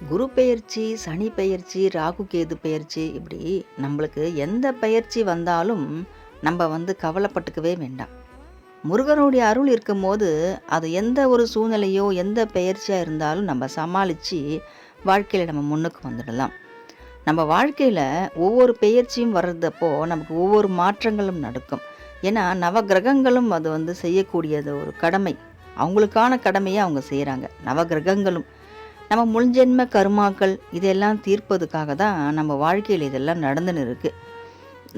குரு பெயர்ச்சி, சனி பெயர்ச்சி, ராகு கேது பெயர்ச்சி இப்படி நம்மளுக்கு எந்த பெயர்ச்சி வந்தாலும் நம்ம கவலைப்பட்டுக்கவே வேண்டாம். முருகனுடைய அருள் இருக்கும்போது அது எந்த ஒரு சூழ்நிலையோ எந்த பெயர்ச்சியாக இருந்தாலும் நம்ம சமாளித்து வாழ்க்கையில் நம்ம முன்னுக்கு வந்துடலாம். நம்ம வாழ்க்கையில் ஒவ்வொரு பெயர்ச்சியும் வர்றதப்போ நமக்கு ஒவ்வொரு மாற்றங்களும் நடக்கும். ஏன்னா நவகிரகங்களும் அது செய்யக்கூடியது ஒரு கடமை. அவங்களுக்கான கடமையை அவங்க செய்கிறாங்க. நவகிரகங்களும் நம்ம முன்ஜென்ம கருமாக்கள் இதெல்லாம் தீர்ப்பதுக்காக தான் நம்ம வாழ்க்கையில் இதெல்லாம் நடந்துன்னு இருக்குது.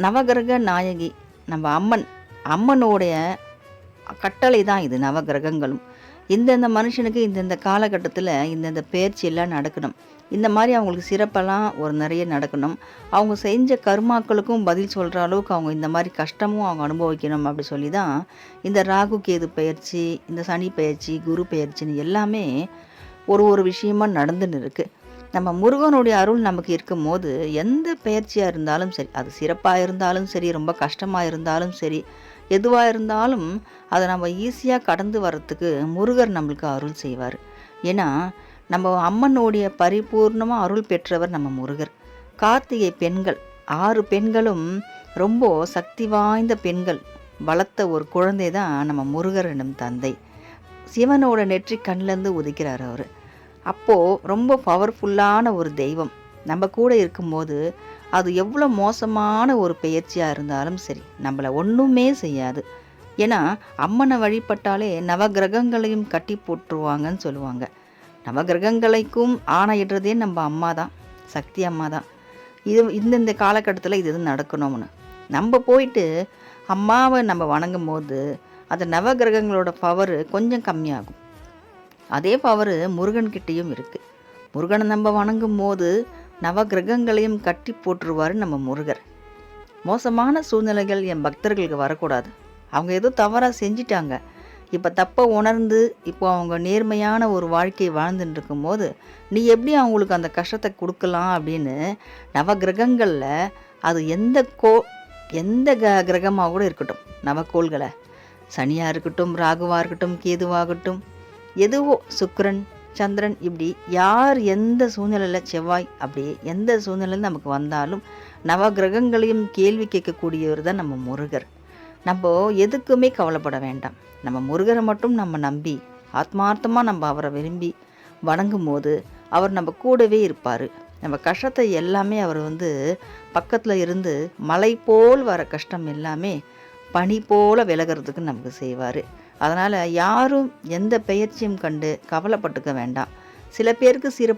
நவகிரக நாயகி நம்ம அம்மனோடைய கட்டளை தான் இது. நவகிரகங்களும் இந்தந்த மனுஷனுக்கு இந்தந்த காலகட்டத்தில் இந்தந்த பெயர்ச்சி எல்லாம் நடக்கணும். இந்த மாதிரி அவங்களுக்கு சிறப்பெல்லாம் நிறைய நடக்கணும். அவங்க செஞ்ச கர்மாக்களுக்கும் பதில் சொல்கிற அளவுக்கு அவங்க இந்த மாதிரி கஷ்டமும் அவங்க அனுபவிக்கணும். அப்படி சொல்லி தான் இந்த ராகு கேது பெயர்ச்சி, இந்த சனி பெயர்ச்சி, குரு பெயர்ச்சின்னு எல்லாமே ஒரு விஷயமா நடந்துன்னு இருக்குது. நம்ம முருகனுடைய அருள் நமக்கு இருக்கும்போது எந்த பெயர்ச்சியாக இருந்தாலும் சரி, அது சிறப்பாக இருந்தாலும் சரி, ரொம்ப கஷ்டமாக இருந்தாலும் சரி, எதுவாக இருந்தாலும் அதை நம்ம ஈஸியாக கடந்து வர்றதுக்கு முருகர் நம்மளுக்கு அருள் செய்வார். ஏன்னா நம்ம அம்மனுடைய பரிபூர்ணமாக அருள் பெற்றவர் நம்ம முருகர். கார்த்திகை பெண்கள் 6 பெண்களும் ரொம்ப சக்தி வாய்ந்த பெண்கள் வளர்த்த ஒரு குழந்தை தான் நம்ம முருகர் எனும் தந்தை. சிவனோட நெற்றி கண்ணிலேருந்து உதிக்கிறார் அவர். அப்போது ரொம்ப பவர்ஃபுல்லான ஒரு தெய்வம் நம்ம கூட இருக்கும்போது அது எவ்வளோ மோசமான ஒரு பெயர்ச்சியாக இருந்தாலும் சரி நம்மளை ஒன்றுமே செய்யாது. ஏன்னா அம்மனை வழிபட்டாலே நவகிரகங்களையும் கட்டி போட்டுருவாங்கன்னு சொல்லுவாங்க. நவகிரகங்களைக்கும் ஆணையிடுறதே நம்ம அம்மா தான், சக்தி அம்மா தான். இந்த காலகட்டத்தில் இது நடக்கணும்னு நம்ம போயிட்டு அம்மாவை நம்ம வணங்கும் போது அந்த நவகிரகங்களோட பவர் கொஞ்சம் கம்மியாகும். அதே பவர் முருகன்கிட்டையும் இருக்குது. முருகனை நம்ம வணங்கும் போது நவகிரகங்களையும் கட்டி போட்டுருவார் நம்ம முருகர். மோசமான சூழ்நிலைகள் என் பக்தர்களுக்கு வரக்கூடாது. அவங்க ஏதோ தவறாக செஞ்சிட்டாங்க, இப்போ தப்பை உணர்ந்து இப்போ அவங்க நேர்மையான ஒரு வாழ்க்கையை வாழ்ந்துட்டு இருக்கும்போது நீ எப்படி அவங்களுக்கு அந்த கஷ்டத்தை கொடுக்கலாம் அப்படின்னு நவகிரகங்களில் அது எந்த கிரகமாக கூட இருக்கட்டும், நவக்கோள்களை சனியாக இருக்கட்டும், ராகுவாக இருக்கட்டும், கேதுவாகட்டும், எதுவோ சுக்கிரன், சந்திரன், இப்படி யார் எந்த சூழ்நிலையில், செவ்வாய், அப்படி எந்த சூழ்நிலையில் நமக்கு வந்தாலும் நவகிரகங்களையும் கேள்வி கேட்கக்கூடியவர் தான் நம்ம முருகர். நம்ம எதுக்குமே கவலைப்பட வேண்டாம். நம்ம முருகரை மட்டும் நம்ம நம்பி ஆத்மார்த்தமாக நம்ம அவரை விரும்பி வணங்கும் போது அவர் நம்ம கூடவே இருப்பார். நம்ம கஷ்டத்தை எல்லாமே அவர் பக்கத்தில் இருந்து மலை போல் வர கஷ்டம் எல்லாமே பனி போல் விலகிறதுக்கு நமக்கு செய்வார். அதனால் யாரும் எந்த பெயர்ச்சியும் கண்டு கவலைப்பட்டுக்க வேண்டாம். சில பேருக்கு சிறப்பு